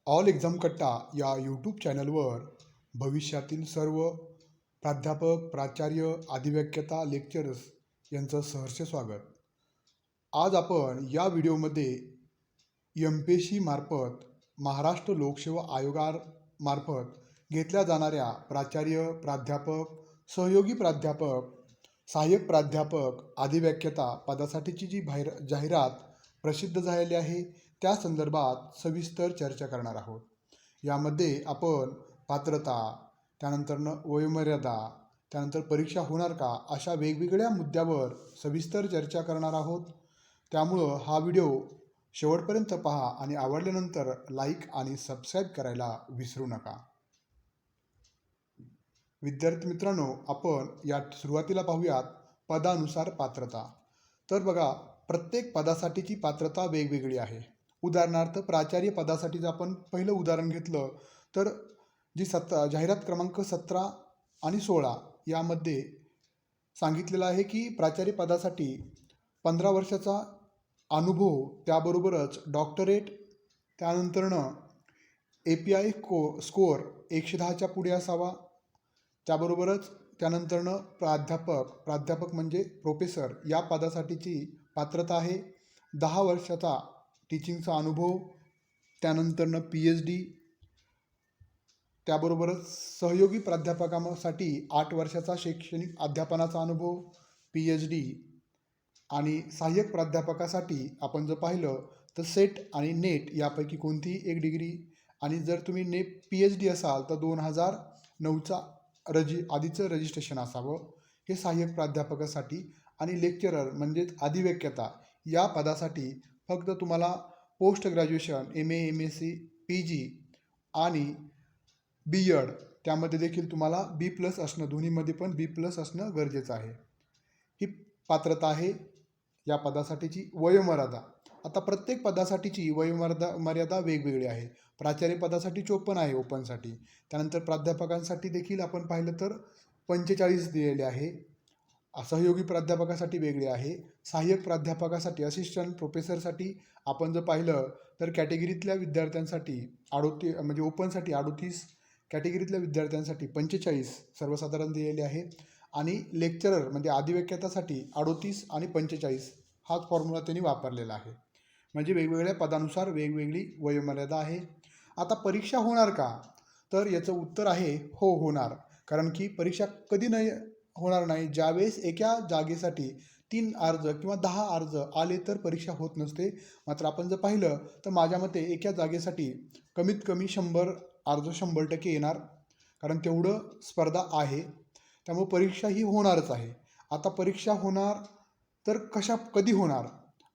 All exam कट्टा या YouTube चॅनलवर भविष्यातील सर्व प्राध्यापक, प्राचार्य, अधिव्याख्याता, लेक्चरर्स यांचं सहर्ष स्वागत. आज आपण या व्हिडिओमध्ये MPSC मार्फत महाराष्ट्र लोकसेवा आयोगामार्फत घेतल्या जाणाऱ्या प्राचार्य, प्राध्यापक, सहयोगी प्राध्यापक, सहाय्यक प्राध्यापक, अधिव्याख्याता पदासाठीची जी जाहिरात प्रसिद्ध झालेली आहे त्या संदर्भात सविस्तर चर्चा करणार आहोत. यामध्ये आपण पात्रता, त्यानंतरनं वयोमर्यादा, त्यानंतर परीक्षा होणार का, अशा वेगवेगळ्या मुद्द्यावर सविस्तर चर्चा करणार आहोत. त्यामुळं हा व्हिडिओ शेवटपर्यंत पहा आणि आवडल्यानंतर लाईक आणि सबस्क्राईब करायला विसरू नका. विद्यार्थी मित्रांनो, आपण या सुरुवातीला पाहूयात पदानुसार पात्रता. तर बघा, प्रत्येक पदासाठीची पात्रता वेगवेगळी आहे. उदाहरणार्थ प्राचार्य पदासाठी जर आपण पहिलं उदाहरण घेतलं तर जी जाहिरात क्रमांक 17 आणि 16 यामध्ये सांगितलेलं आहे की प्राचार्य पदासाठी 15 वर्षाचा अनुभव, त्याबरोबरच डॉक्टरेट, त्यानंतरनं API स्कोअर 110च्या पुढे असावा, त्याबरोबरच त्यानंतरनं प्राध्यापक म्हणजे प्रोफेसर या पदासाठीची पात्रता आहे 10 वर्षाचा टीचिंगचा अनुभव, त्यानंतरनं PhD, त्याबरोबरच सहयोगी प्राध्यापकासाठी 8 वर्षाचा शैक्षणिक अध्यापनाचा अनुभव, PhD, आणि सहाय्यक प्राध्यापकासाठी आपण जर पाहिलं तर सेट आणि नेट यापैकी कोणतीही एक डिग्री, आणि जर तुम्ही PhD असाल तर 2009चा आधीचं रजिस्ट्रेशन असावं, हे सहाय्यक प्राध्यापकासाठी. आणि लेक्चरर म्हणजेच अधिव्याख्याता या पदासाठी फक्त तुम्हाला post graduation MA, MSc, PG आणि B.Ed त्यामध्ये देखील तुम्हाला B+ असणं, दोन्हीमध्ये पण B+ असणं गरजेचं आहे. ही पात्रता आहे या पदासाठीची. वयोमर्यादा, आता प्रत्येक पदासाठीची वयोमर्यादा वेगवेगळी आहे. प्राचार्य पदासाठी 54 आहे ओपनसाठी, त्यानंतर प्राध्यापकांसाठी देखील आपण पाहिलं तर 45 दिलेले आहे. सहयोगी प्राध्यापकासाठी वेगळे आहे. सहाय्यक प्राध्यापकासाठी, असिस्टंट प्रोफेसरसाठी आपण जर पाहिलं तर कॅटेगरीतल्या विद्यार्थ्यांसाठी 38, म्हणजे ओपनसाठी 38, कॅटेगरीतल्या विद्यार्थ्यांसाठी 45 सर्वसाधारण दिलेले आहे. आणि लेक्चरर म्हणजे अधिव्याख्यातासाठी 38 आणि 45 हाच फॉर्म्युला त्यांनी वापरलेला आहे. म्हणजे वेगवेगळ्या पदानुसार वेगवेगळी वयोमर्यादा आहे. आता परीक्षा होणार का, तर याचं उत्तर आहे हो, होणार. कारण की परीक्षा कधी नाही होणार नाही, ज्यावेळेस एका जागेसाठी 3 अर्ज किंवा 10 अर्ज आले तर परीक्षा होत नसते. मात्र आपण जर पाहिलं तर माझ्या मते एका जागेसाठी कमीत कमी 100 अर्ज 100% येणार, कारण तेवढं स्पर्धा आहे. त्यामुळे परीक्षा ही होणारच आहे. आता परीक्षा होणार तर कधी होणार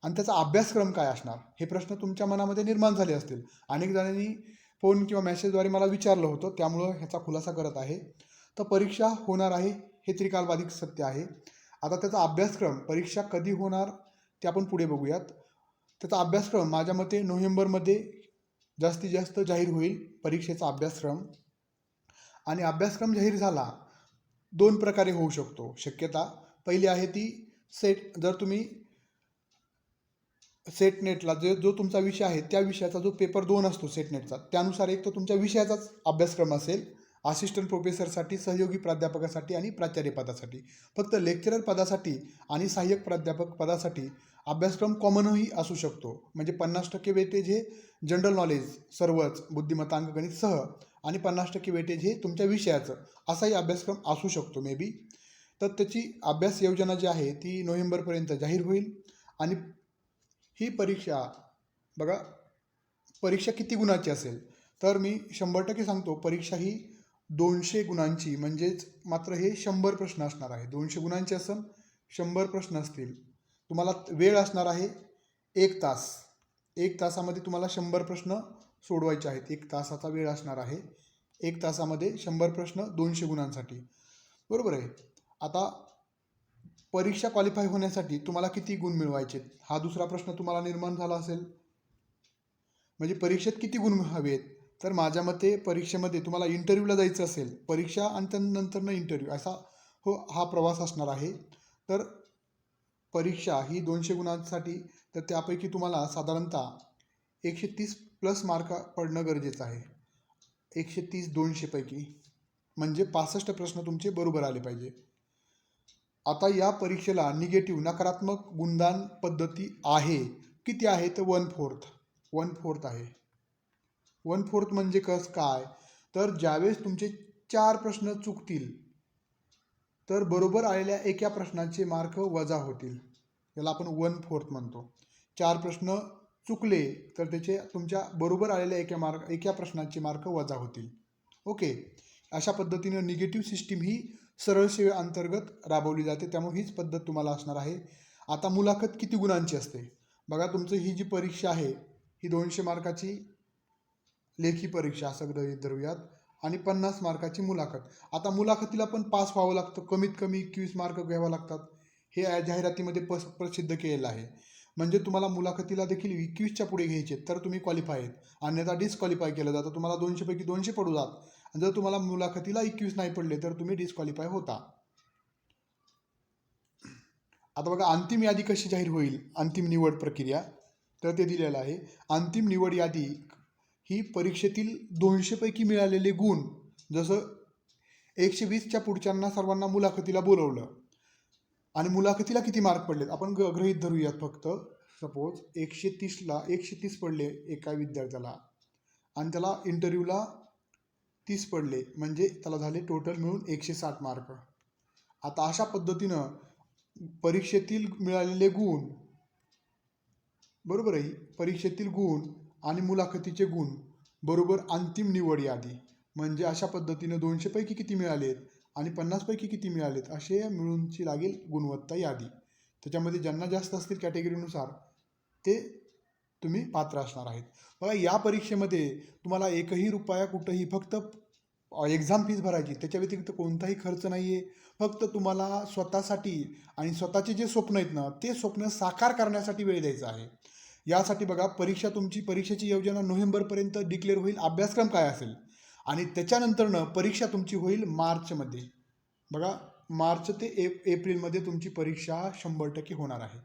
आणि त्याचा अभ्यासक्रम काय असणार, हे प्रश्न तुमच्या मनामध्ये निर्माण झाले असतील. अनेक जणांनी फोन किंवा मेसेजद्वारे मला विचारलं होतं, त्यामुळं ह्याचा खुलासा करत आहे. तर परीक्षा होणार आहे हे त्रिकालबाधिक सत्य आहे. आता त्याचा अभ्यासक्रम, परीक्षा कधी होणार ते आपण पुढे बघूयात. त्याचा अभ्यासक्रम माझ्या मते नोव्हेंबरमध्ये जास्तीत जास्त जाहीर होईल परीक्षेचा अभ्यासक्रम. आणि अभ्यासक्रम जाहीर झाला 2 प्रकारे होऊ शकतो शक्यता. पहिली आहे ती सेट, जर तुम्ही सेट नेटला जो तुमचा विषय आहे त्या विषयाचा जो पेपर 2 असतो सेट नेटचा, त्यानुसार एक तर तुमच्या विषयाचाच अभ्यासक्रम असेल असिस्टंट प्रोफेसरसाठी, सहयोगी प्राध्यापकासाठी आणि प्राचार्य पदासाठी. फक्त लेक्चरर पदासाठी आणि सहाय्यक प्राध्यापक पदासाठी अभ्यासक्रम कॉमनही असू शकतो. म्हणजे 50% वेटेज हे जनरल नॉलेज सर्वच, बुद्धिमत्ता, अंकगणित सह, आणि 50% वेटेज हे तुमच्या विषयाचं, असाही अभ्यासक्रम असू शकतो मे बी. तर त्याची अभ्यास योजना जी आहे ती नोव्हेंबरपर्यंत जाहीर होईल. आणि ही परीक्षा बघा, परीक्षा किती गुणाची असेल, तर मी 100% सांगतो, परीक्षा ही 200 गुणांची, म्हणजेच मात्र हे 100 प्रश्न असणार आहे. 200 गुणांचे असून 100 प्रश्न असतील. तुम्हाला वेळ असणार आहे 1 तास. 1 तासामध्ये तुम्हाला 100 प्रश्न सोडवायचे आहेत. 1 तासाचा वेळ असणार आहे. 1 तासामध्ये 100 प्रश्न 200 गुणांसाठी, बरोबर आहे. आता परीक्षा क्वालिफाय होण्यासाठी तुम्हाला किती गुण मिळवायचे, हा दुसरा प्रश्न तुम्हाला निर्माण झाला असेल. म्हणजे परीक्षेत किती गुण हवेत, तर माझ्या मते परीक्षेमध्ये तुम्हाला इंटरव्ह्यूला जायचं असेल, परीक्षा आणि त्यानंतरनं इंटरव्ह्यू, असा हा प्रवास असणार आहे. तर परीक्षा ही 200 गुणांसाठी, तर त्यापैकी तुम्हाला साधारणतः 130 प्लस मार्क पडणं गरजेचं आहे. 130 200 पैकी म्हणजे 65 प्रश्न तुमचे बरोबर आले पाहिजे. आता या परीक्षेला निगेटिव्ह नकारात्मक गुणदान पद्धती आहे. किती आहे तर 1/4 आहे. 1/4 म्हणजे कसं काय, तर ज्यावेळेस तुमचे 4 प्रश्न चुकतील तर बरोबर आलेल्या एका प्रश्नाचे मार्क वजा होतील. याला आपण 1/4 म्हणतो. 4 प्रश्न चुकले तर त्याचे तुमच्या बरोबर आलेल्या एका प्रश्नाचे मार्क वजा होतील. ओके, अशा पद्धतीनं निगेटिव्ह सिस्टीम ही सरळ सेवे अंतर्गत राबवली जाते. त्यामुळे हीच पद्धत तुम्हाला असणार आहे. आता मुलाखत किती गुणांची असते बघा. तुमचं ही जी परीक्षा आहे ही 200 मार्काची लेखी परीक्षा असं गृहीत धरूयात आणि 50 मार्काची मुलाखत. आता मुलाखतीला पण पास व्हावं लागतं, कमीत कमी 21 मार्क घ्यावं लागतात. हे या जाहिरातीमध्ये प्रसिद्ध केलेलं आहे. म्हणजे तुम्हाला मुलाखतीला देखील 21च्या पुढे घ्यायचे तर तुम्ही क्वालिफाय आहेत, अन्यथा डिस्क्वालिफाय केलं जातं. तुम्हाला 200 पैकी 200 पडू जात. आणि जर तुम्हाला मुलाखतीला 21 नाही पडले तर तुम्ही डिस्क्वालिफाय होता. आता बघा अंतिम यादी कशी जाहीर होईल, अंतिम निवड प्रक्रिया, तर ते दिलेलं आहे. अंतिम निवड यादी ही परीक्षेतील 200 पैकी मिळालेले गुण, जसं 120च्या पुढच्यांना सर्वांना मुलाखतीला बोलवलं आणि मुलाखतीला किती मार्क पडलेत आपण गृहीत धरूयात. फक्त सपोज 130 पडले एका विद्यार्थ्याला आणि त्याला इंटरव्ह्यूला 30 पडले, म्हणजे त्याला झाले टोटल मिळून 160 मार्क. आता अशा पद्धतीनं परीक्षेतील मिळालेले गुण, बरोबर आहे, परीक्षेतील गुण आणि मुलाखतीचे गुण बरोबर अंतिम निवड यादी, म्हणजे अशा पद्धतीनं 200 पैकी किती मिळालेत आणि 50 पैकी किती मिळालेत असे मिळूनची लागेल गुणवत्ता यादी. त्याच्यामध्ये ज्यांना जास्त असतील कॅटेगरीनुसार ते तुम्ही पात्र असणार आहेत. बघा या परीक्षेमध्ये तुम्हाला एकही रुपया कुठंही, फक्त एक्झाम फीस भरायची, त्याच्या व्यतिरिक्त कोणताही खर्च नाही आहे. फक्त तुम्हाला स्वतःसाठी आणि स्वतःचे जे स्वप्न आहेत ना ते स्वप्न साकार करण्यासाठी वेळ द्यायचा आहे. यासाठी बघा परीक्षेची योजना नोव्हेंबरपर्यंत डिक्लेअर होईल, अभ्यासक्रम काय असेल, आणि त्याच्यानंतरनं परीक्षा तुमची होईल मार्चमध्ये. बघा मार्च ते एप्रिलमध्ये तुमची परीक्षा 100% होणार आहे.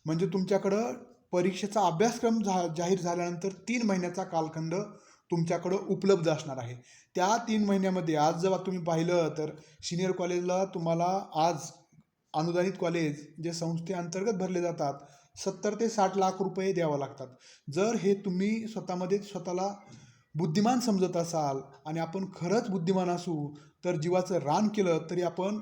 म्हणजे तुमच्याकडं परीक्षेचा अभ्यासक्रम जाहीर झाल्यानंतर 3 महिन्याचा कालखंड तुमच्याकडं उपलब्ध असणार आहे. त्या 3 महिन्यामध्ये आज जेव्हा तुम्ही पाहिलं तर सिनियर कॉलेजला तुम्हाला आज अनुदानित कॉलेज जे संस्थेअंतर्गत भरले जातात 70 ते 60 लाख रुपये द्यावं लागतात. जर हे तुम्ही स्वतःला बुद्धिमान समजत असाल आणि आपण खरंच बुद्धिमान असू तर जीवाचं रान केलं तरी आपण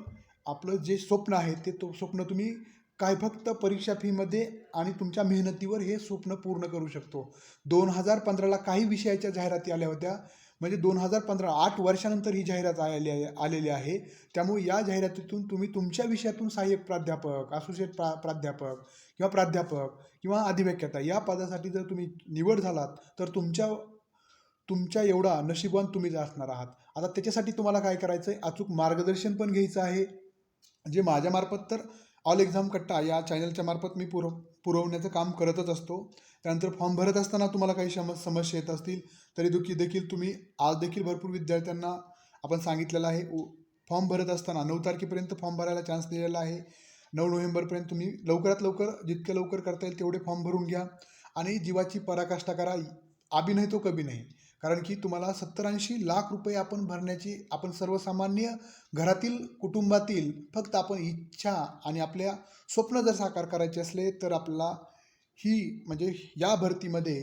आपलं जे स्वप्न आहे ते स्वप्न तुम्ही काय फक्त परीक्षा फीमध्ये आणि तुमच्या मेहनतीवर हे स्वप्न पूर्ण करू शकतो. 2015ला काही विषयाच्या जाहिराती आल्या होत्या, म्हणजे 2015 8 वर्षानंतर ही जाहिरात आलेली आहे. त्यामुळे या जाहिरातीतून तुम्ही तुमच्या विषयातून सहाय्यक प्राध्यापक, असोसिएट प्राध्यापक किंवा अधिव्याख्याता या पदासाठी जर तुम्ही निवड झालात तर तुमच्या एवढा नशीबवान तुम्हीच असणार आहात. आता त्याच्यासाठी तुम्हाला काय करायचं आहे, अचूक मार्गदर्शन पण घ्यायचं आहे, जे माझ्यामार्फत तर ऑल एक्झाम कट्टा या चॅनलच्या मार्फत मी पुरवण्याचं काम करतच असतो. त्यानंतर फॉर्म भरत असताना तुम्हाला काही समस्या येत असतील तरी देखील तुम्ही आज देखील भरपूर विद्यार्थ्यांना आपण सांगितलेलं आहे, फॉर्म भरत असताना 9 तारखेपर्यंत फॉर्म भरायला चान्स दिलेला आहे. 9 नोव्हेंबरपर्यंत तुम्ही लवकरात लवकर जितकं लवकर करता येईल तेवढे फॉर्म भरून घ्या आणि जीवाची पराकाष्ठा करा. अभी नाही तो कभी नाही. कारण की तुम्हाला 70-80 लाख रुपये आपण भरण्याची, आपण सर्वसामान्य घरातील कुटुंबातील फक्त आपण इच्छा आणि आपल्या स्वप्न जर साकार करायचे असले तर आपल्याला म्हणजे या भरतीमध्ये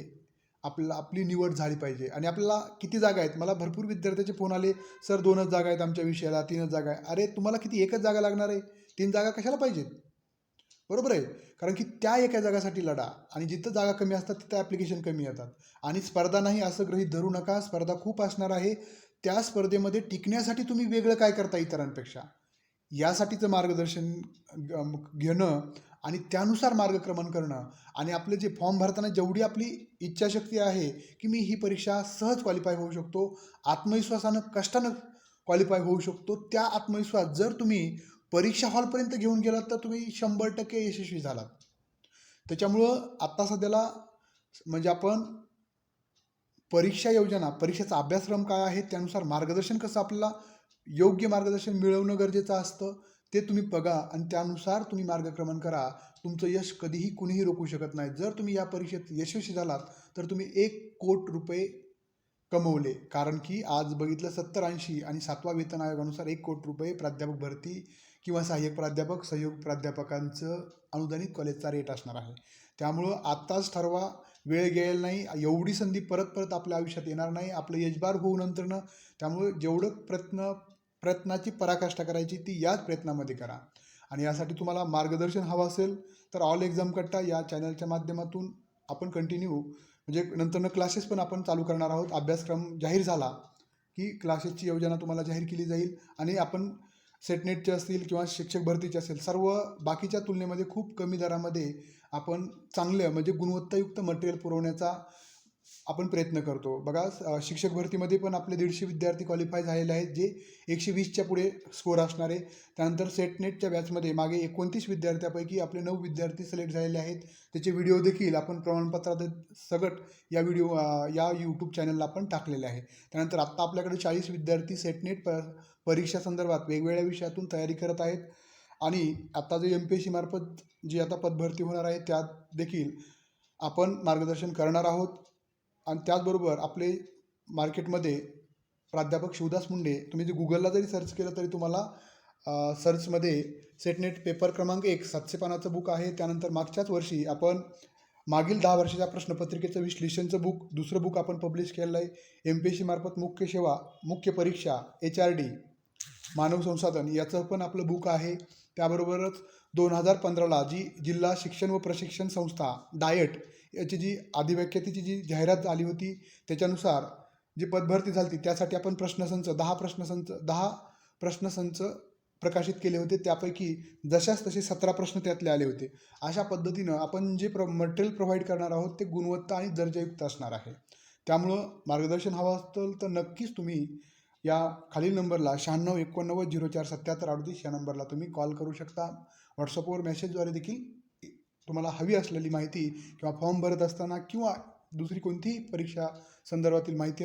आपली निवड झाली पाहिजे. आणि आपल्याला किती जागा आहेत, मला भरपूर विद्यार्थ्याचे फोन आले, सर 2च जागा आहेत आमच्या विषयाला, 3च जागा आहे. अरे तुम्हाला किती, 1च जागा लागणार आहे, 3 जागा कशाला पाहिजेत, बरोबर आहे. कारण की त्या एका जागासाठी लढा आणि जिथं जागा कमी असतात तिथं ॲप्लिकेशन कमी येतात. आणि स्पर्धा नाही असं गृहीत धरू नका, स्पर्धा खूप असणार आहे. त्या स्पर्धेमध्ये टिकण्यासाठी तुम्ही वेगळं काय करता इतरांपेक्षा, यासाठीचं मार्गदर्शन घेणं आणि त्यानुसार मार्गक्रमण करणं आणि आपले जे फॉर्म भरताना जेवढी आपली इच्छाशक्ती आहे की मी ही परीक्षा सहज क्वालिफाय होऊ शकतो, आत्मविश्वासानं कष्टानं क्वालिफाय होऊ शकतो, त्या आत्मविश्वास जर तुम्ही परीक्षा हॉलपर्यंत घेऊन गेलात तर तुम्ही 100% यशस्वी झालात. त्याच्यामुळं आत्ता सध्याला म्हणजे आपण परीक्षा योजना, परीक्षेचा अभ्यासक्रम काय आहे त्यानुसार मार्गदर्शन कसं आपल्याला योग्य मार्गदर्शन मिळवणं गरजेचं असतं ते तुम्ही बघा आणि त्यानुसार तुम्ही मार्गक्रमण करा. तुमचं यश कधीही कुणीही रोखू शकत नाही. जर तुम्ही या परीक्षेत यशस्वी झालात तर तुम्ही 1,00,00,000 रुपये कमवले. कारण की आज बघितलं 70-80 आणि 7वा वेतन आयोगानुसार 1,00,00,000 रुपये प्राध्यापक भरती किंवा सहाय्यक प्राध्यापक, सहयोग प्राध्यापकांचं अनुदानित कॉलेजचा रेट असणार आहे. त्यामुळं आत्ताच ठरवा, वेळ गेलेला नाही. एवढी संधी परत परत आपल्या आयुष्यात येणार नाही. आपलं यशभार होऊ नंतरनं. त्यामुळं जेवढं प्रयत्नाची पराकाष्ठा करायची ती याच प्रयत्नामध्ये करा. आणि यासाठी तुम्हाला मार्गदर्शन हवं असेल तर ऑल एक्झाम कट्टा या चॅनलच्या माध्यमातून आपण कंटिन्यू म्हणजे नंतरनं क्लासेस पण आपण चालू करणार आहोत. अभ्यासक्रम जाहीर झाला की क्लासेसची योजना तुम्हाला जाहीर केली जाईल आणि आपण सेटनेटचे असतील किंवा शिक्षक भरतीचे असेल सर्व बाकीच्या तुलनेमध्ये खूप कमी दरामध्ये आपण चांगलं म्हणजे गुणवत्तायुक्त मटेरियल पुरवण्याचा आपण प्रयत्न करतो. बघा शिक्षक भरतीमध्ये पण आपले 150 विद्यार्थी क्वालिफाय झालेले आहेत जे 120च्या पुढे स्कोर असणार आहे. त्यानंतर सेटनेटच्या बॅचमध्ये मागे 29 विद्यार्थ्यापैकी आपले 9 विद्यार्थी सिलेक्ट झालेले आहेत. त्याचे व्हिडिओ देखील आपण प्रमाणपत्रात सगट या यूट्यूब चॅनलला आपण टाकलेले आहे. त्यानंतर आत्ता आपल्याकडे 40 विद्यार्थी सेटनेट परीक्षा संदर्भात वेगवेगळ्या विषयातून तयारी करत आहेत. आणि आता जे MPSC मार्फत जी आता पदभरती होणार आहे त्यात देखील आपण मार्गदर्शन करणार आहोत. आणि त्याचबरोबर आपले मार्केटमध्ये प्राध्यापक शिवदास मुंडे तुम्ही जे गुगलला जरी सर्च केलं तरी तुम्हाला सर्चमध्ये सेटनेट पेपर क्रमांक 1 700 पानाचं बुक आहे. त्यानंतर मागच्याच वर्षी आपण मागील 10 वर्षाच्या प्रश्नपत्रिकेचं विश्लेषणचं बुक दुसरं बुक आपण पब्लिश केलेलं आहे. MPSC मार्फत मुख्य सेवा, मुख्य परीक्षा, HRD, मानव संसाधन याचं पण आपलं बुक आहे. त्याबरोबरच 2015ला जी जिल्हा शिक्षण व प्रशिक्षण संस्था डायट याची जी अधिव्याख्यातीची जी जाहिरात आली होती त्याच्यानुसार जी पदभरती झाली होती त्यासाठी आपण प्रश्नसंच 10 प्रश्नसंच प्रकाशित केले होते. त्यापैकी जशाच तसे 17 प्रश्न त्यातले आले होते. अशा पद्धतीनं आपण जे मटेरियल प्रोव्हाइड करणार आहोत ते गुणवत्ता आणि दर्जायुक्त असणार आहे. त्यामुळं मार्गदर्शन हवं असेल तर नक्कीच तुम्ही या खालील नंबरला 96 89 04 77 38 या नंबरला तुम्ही कॉल करू शकता. व्हॉट्सअपवर मेसेजद्वारे देखील तुम्हाला हवी असलेली माहिती किंवा फॉर्म भरत असताना किंवा दुसरी कोणतीही परीक्षा संदर्भातील माहिती